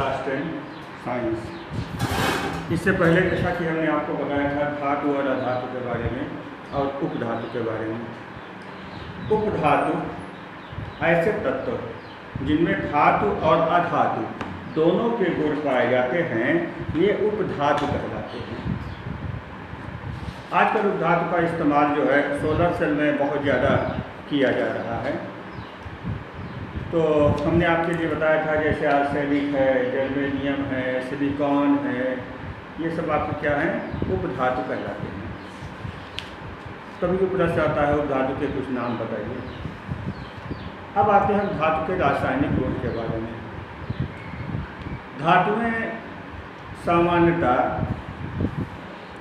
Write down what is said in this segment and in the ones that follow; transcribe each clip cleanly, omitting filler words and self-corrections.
Class 10 science. इससे पहले जैसा कि हमने आपको बताया था धातु और अधातु के बारे में और उपधातु के बारे में। उपधातु ऐसे तत्व जिनमें धातु और अधातु दोनों के गुण पाए जाते हैं, ये उपधातु कहलाते हैं। आजकल उपधातु का इस्तेमाल जो है सोलर सेल में बहुत ज़्यादा किया जा रहा है। तो हमने आपके लिए बताया था जैसे आर्सेनिक है, जर्मेनियम है, सिलिकॉन है, ये सब आपके क्या हैं, उपधातु कहलाते हैं। कभी भी प्रश्न आता है उपधातु के कुछ नाम बताइए। अब आते हैं धातु के रासायनिक गुण के बारे में। धातुएं सामान्यतः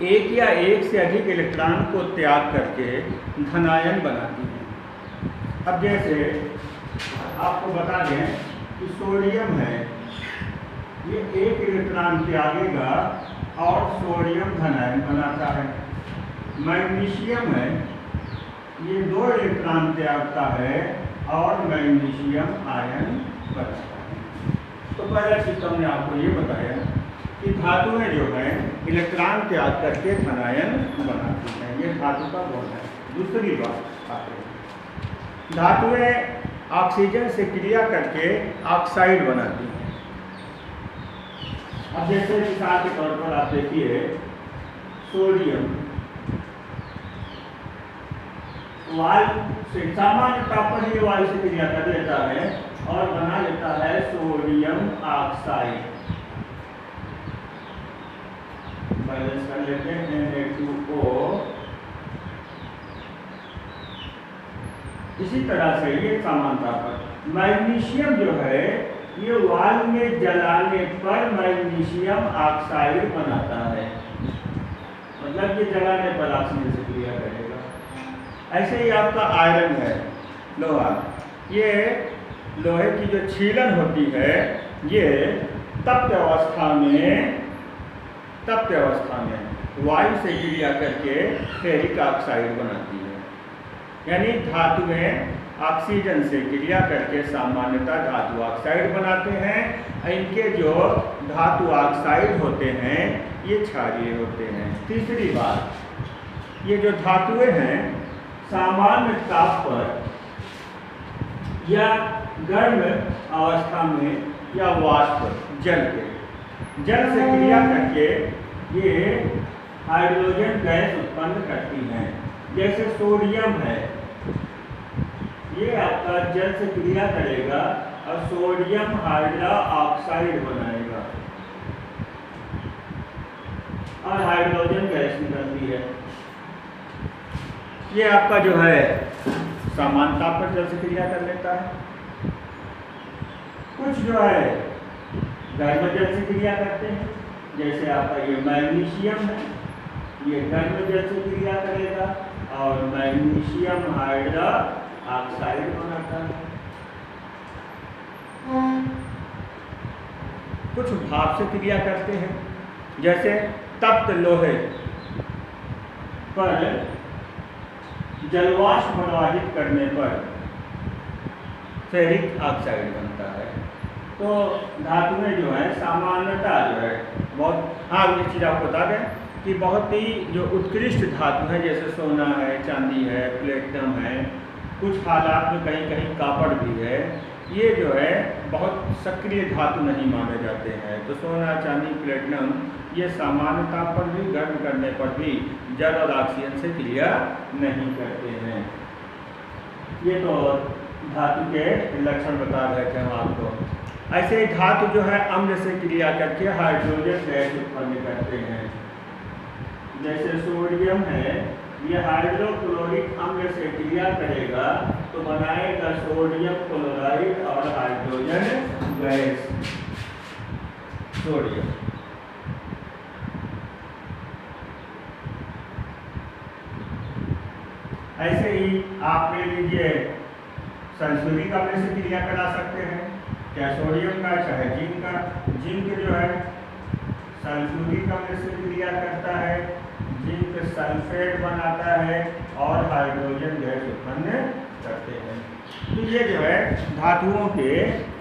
एक या एक से अधिक इलेक्ट्रॉन को त्याग करके धनायन बनाती हैं। अब जैसे आपको बता दें कि सोडियम है, ये एक इलेक्ट्रॉन त्यागेगा और सोडियम धनायन बनाता है। मैग्नीशियम है, ये 2 इलेक्ट्रॉन त्यागता है और मैग्नीशियम आयन बनाता है। तो पहला चीज हमने आपको ये बताया कि धातुएं जो हैं इलेक्ट्रॉन त्याग करके धनायन बनाती हैं, ये धातु का गुण है। दूसरी बात आते हैं, धातुएं ऑक्सीजन से क्रिया करके ऑक्साइड बनाती हैं। अब जैसे मिसाल के तौर पर आप देखिए सोडियम वायु से सामान्य तापमान ही वायु से क्रिया कर लेता है और बना लेता है सोडियम ऑक्साइड। बैलेंस कर लेते हैं Na2O। इसी तरह से ये समानता पर मैग्नीशियम जो है ये वायु में जलाने पर मैग्नीशियम ऑक्साइड बनाता है, मतलब ये जलाने पर ऑक्सीजन से क्रिया करेगा। ऐसे ही आपका आयरन है, लोहा, ये लोहे की जो छीलन होती है ये तप्त अवस्था में वायु से क्रिया करके फेरिक ऑक्साइड बनाती है। यानी धातुएं ऑक्सीजन से क्रिया करके सामान्यतः धातु ऑक्साइड बनाते हैं। इनके जो धातु ऑक्साइड होते हैं ये क्षारीय होते हैं। तीसरी बात, ये जो धातुएं हैं सामान्य ताप पर या गर्म अवस्था में या वाष्प जल से क्रिया करके ये हाइड्रोजन गैस उत्पन्न करती हैं। जैसे सोडियम है, ये आपका जल से क्रिया करेगा और सोडियम हाइड्रा ऑक्साइड बनाएगा और हाइड्रोजन गैस निकलती है। ये आपका जो है सामान्य ताप पर जल से क्रिया कर लेता है। कुछ जो है गर्म जल से क्रिया करते हैं, जैसे आपका ये मैग्नीशियम है, ये गर्म जल से क्रिया करेगा और मैग्नीशियम हाइड्रा ऑक्साइड बनाता है। कुछ भाप से क्रिया करते हैं, जैसे तप्त लोहे पर जलवाष्प प्रवाहित करने पर फेरिक ऑक्साइड बनता है। तो धातुएं जो है सामान्यतः जो है बहुत, हाँ एक चीज़ आपको बता दें कि बहुत ही जो उत्कृष्ट धातु है जैसे सोना है, चांदी है, प्लेटिनम है, कुछ हालात में कहीं कहीं कापड़ भी है, ये जो है बहुत सक्रिय धातु नहीं माने जाते हैं। तो सोना, चांदी, प्लेटिनम ये सामान्य ताप पर भी, गर्म करने पर भी जल और ऑक्सीजन से क्रिया नहीं करते हैं। ये तो धातु के लक्षण बता रहे थे हम आपको। ऐसे ही धातु जो है अम्ल से क्रिया करके हाइड्रोजन गैस उत्पन्न करते हैं। जैसे सोडियम है, ये हाइड्रोक्लोरिक अम्ल से क्रिया करेगा तो बनाएगा सोडियम क्लोराइड और हाइड्रोजन गैस। सोडियम ऐसे ही आप ले लीजिए सल्फ्यूरिक अम्ल से क्रिया करा सकते हैं, चाहे सोडियम का चाहे जिंक का। जिंक जो है सल्फ्यूरिक अम्ल से क्रिया करता है, जिंक सल्फेट बनाता है और हाइड्रोजन गैस उत्पन्न करते हैं। तो ये जो है धातुओं के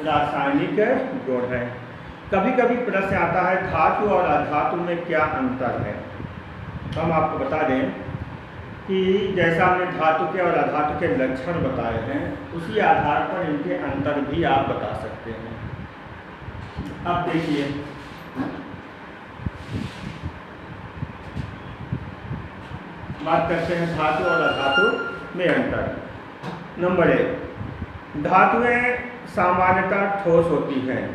रासायनिक गुण है। कभी कभी प्रश्न आता है धातु और अधातु में क्या अंतर है। हम आपको बता दें कि जैसा हमने धातु के और अधातु के लक्षण बताए हैं, उसी आधार पर इनके अंतर भी आप बता सकते हैं। अब देखिए, बात करते हैं धातु और अधातु में अंतर। नंबर 1, धातुएं सामान्यतः ठोस होती हैं।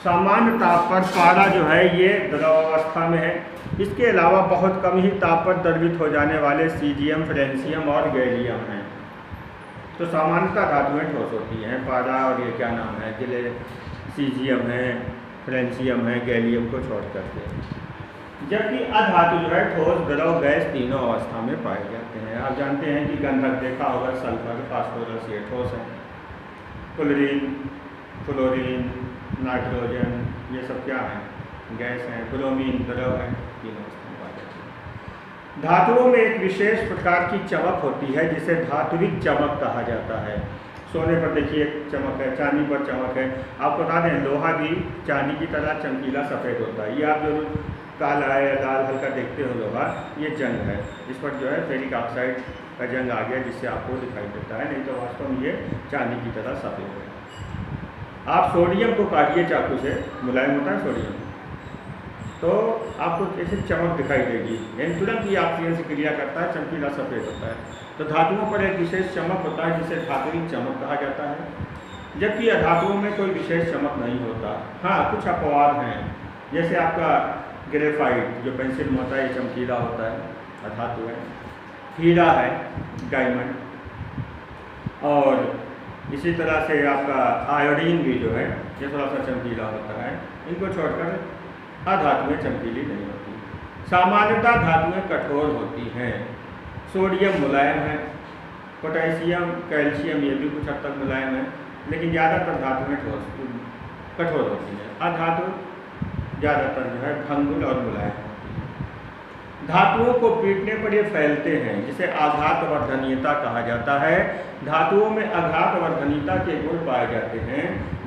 सामान्य ताप पर पारा जो है ये द्रवावस्था में है। इसके अलावा बहुत कम ही ताप पर द्रवित हो जाने वाले सीजियम, फ्रेंसियम और गैलियम हैं। तो सामान्यतः धातुएं ठोस होती हैं। पारा और ये क्या नाम है, जिले सीजियम है, फ्रेंसियम है, गैलियम को छोड़ करके। जबकि अधातु जो है ठोस, द्रव, गैस तीनों अवस्था में पाए जाते हैं। आप जानते हैं कि गंधक देखा होगा, सल्फर, फास्फोरस, ये ठोस है। क्लोरीन, फ्लोरीन, नाइट्रोजन, ये सब क्या है, गैस हैं। ब्रोमीन द्रव है, तीनों अवस्था में पाए जाते हैं। धातुओं में एक विशेष प्रकार की चमक होती है जिसे धात्विक चमक कहा जाता है। सोने पर देखिए चमक है, चांदी पर चमक है। आपको बता दें लोहा भी चांदी की तरह चमकीला सफ़ेद होता है। ये आप जरूर काला या लाल हल्का देखते हो लोहा, ये जंग है। इस पर जो है फेरिक ऑक्साइड का जंग आ गया, जिससे आपको दिखाई देता है, नहीं तो वास्तव में ये चांदी की तरह सफ़ेद है। आप सोडियम को काटिए चाकू से, मुलायम होता है सोडियम, तो आपको कैसे चमक दिखाई देगी, यानी तुरंत ही ऑक्सीजन से क्रिया करता है, चमकीला सफ़ेद होता है। तो धातुओं पर एक विशेष चमक होता है जिसे धात्विक चमक कहा जाता है। जबकि अधातुओं में कोई विशेष चमक नहीं होता। हाँ, कुछ अपवाद हैं, जैसे आपका ग्रेफाइट जो पेंसिल में होता है, ये चमकीला होता है, अधातु है। हीरा है, डायमंड, और इसी तरह से आपका आयोडीन भी जो है ये थोड़ा सा चमकीला होता है। इनको छोड़कर अधातुएं चमकीली नहीं होती। सामान्यतः धातुएं कठोर होती हैं। सोडियम मुलायम है, पोटेशियम, कैल्शियम ये भी कुछ हद तक मुलायम है, लेकिन ज़्यादातर धातुएं कठोर होती हैं। अधातु ज़्यादातर जो है भंगुर और मुलायम होती है। धातुओं को पीटने पर ये फैलते हैं, जिसे आघातवर्धनीयता कहा जाता है। धातुओं में आघातवर्धनीयता के गुण पाए जाते हैं,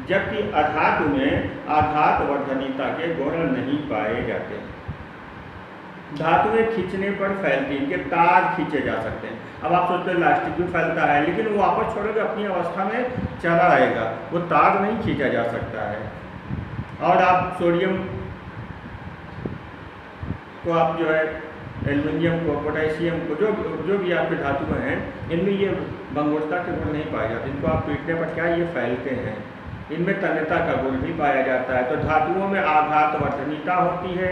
जबकि अधातु में आघातवर्धनीयता के गुण नहीं पाए जाते। धातुएं खींचने पर फैलती, इनके तार खींचे जा सकते हैं। अब आप सोचते हैं इलास्टिक भी फैलता है, लेकिन वो वापस छोड़ोगे अपनी अवस्था में चला आएगा, वो तार नहीं खींचा जा सकता है। और आप सोडियम को आप जो है एल्युमिनियम को, पोटेशियम को, जो भी आपके धातुएं हैं, इनमें ये भंगुरता के गुण नहीं पाए जाते। इनको आप पीटने पर क्या ये फैलते हैं। इनमें तन्यता का गुण भी पाया जाता है। तो धातुओं में आघातवर्धनीयता होती है,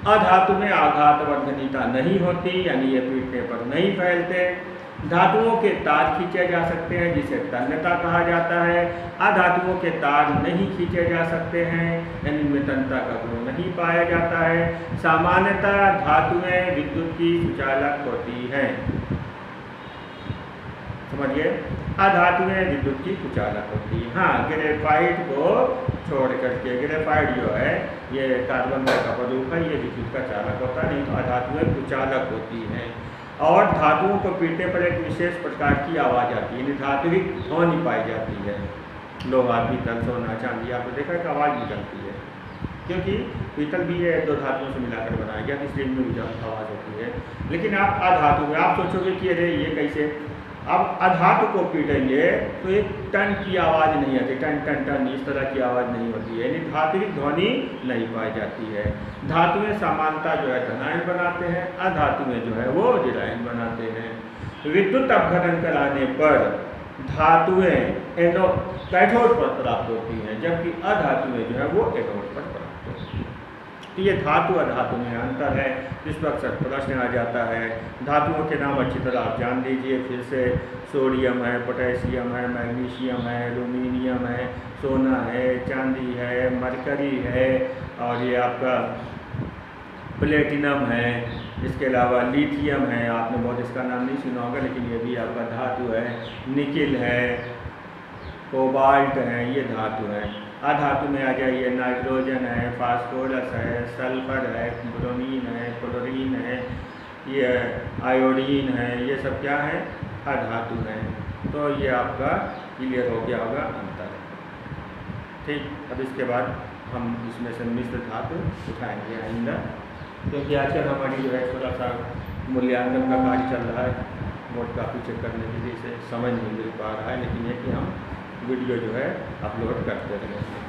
अधातु में आघातवर्धनीयता नहीं होती, यानी ये पीटने पर नहीं फैलते। धातुओं के तार खींचे जा सकते हैं, जिसे तन्यता कहा जाता है। अधातुओं के तार नहीं खींचे जा सकते हैं, यानी इनमें तन्यता का गुण नहीं पाया जाता है। सामान्यतः धातुएं विद्युत की सुचालक होती हैं। समझिए, अधातुएं विद्युत की कुचालक होती है। हाँ, ग्रेफाइट को छोड़ करके, ग्रेफाइट जो है ये कार्बन का प्ररूप है, ये विद्युत का चालक होता है, नहीं तो अधातुएं कुचालक होती हैं। और धातुओं को पीटने पर एक विशेष प्रकार की आवाज़ आती है, यानी धात्विक ध्वनि पाई जाती है। लोहा, पीतल, सोना, चांदी, आपने देखा कि आवाज़ निकलती है, क्योंकि पीतल भी ये दो धातुओं से मिलाकर बनाया गया, इसलिए इनमें भी आवाज़ होती है। लेकिन आप अधातु में आप सोचोगे कि अरे ये कैसे, अब अधातु को पीटेंगे तो एक टन की आवाज़ नहीं आती, टन टन टन इस तरह की आवाज़ नहीं होती है, यानी धात्विक ध्वनि नहीं पाई जाती है। धातुएं सामान्यतः जो है धनायन बनाते हैं, अधातुएं जो है वो ऋणायन बनाते हैं। विद्युत अपघटन कराने पर धातुएं कैथोड पर प्राप्त होती हैं, जबकि अधातुएं जो है वो एनोड पर प्राप्त होती हैं। तो ये धातु अधातु में अंतर है, जिस पर अक्सर प्रश्न आ जाता है। धातुओं के नाम अच्छी तरह आप जान लीजिए फिर से। सोडियम है, पोटेशियम है, मैग्नीशियम है, एल्युमिनियम है, सोना है, चांदी है, मरकरी है, और ये आपका प्लेटिनम है। इसके अलावा लिथियम है, आपने बहुत इसका नाम नहीं सुना होगा, लेकिन ये भी आपका धातु है। निकिल है, कोबाल्ट है, ये धातु है। अधातु में आ जाइए, नाइट्रोजन है, फास्फोरस है, सल्फर है, ब्रोमीन है, क्लोरीन है, ये आयोडीन है, ये सब क्या है, अधातु है। तो ये आपका क्लियर हो गया होगा अंतर। ठीक, अब इसके बाद हम इसमें से मिश्र धातु उठाएंगे आइंदा, क्योंकि आजकल हमारी जो है थोड़ा सा मूल्यांकन का कार्य चल रहा है, बोर्ड काफ़ी चेक करने के लिए इसे समझ नहीं मिल पा रहा है, लेकिन ये कि हम वीडियो जो है अपलोड करते रहेंगे।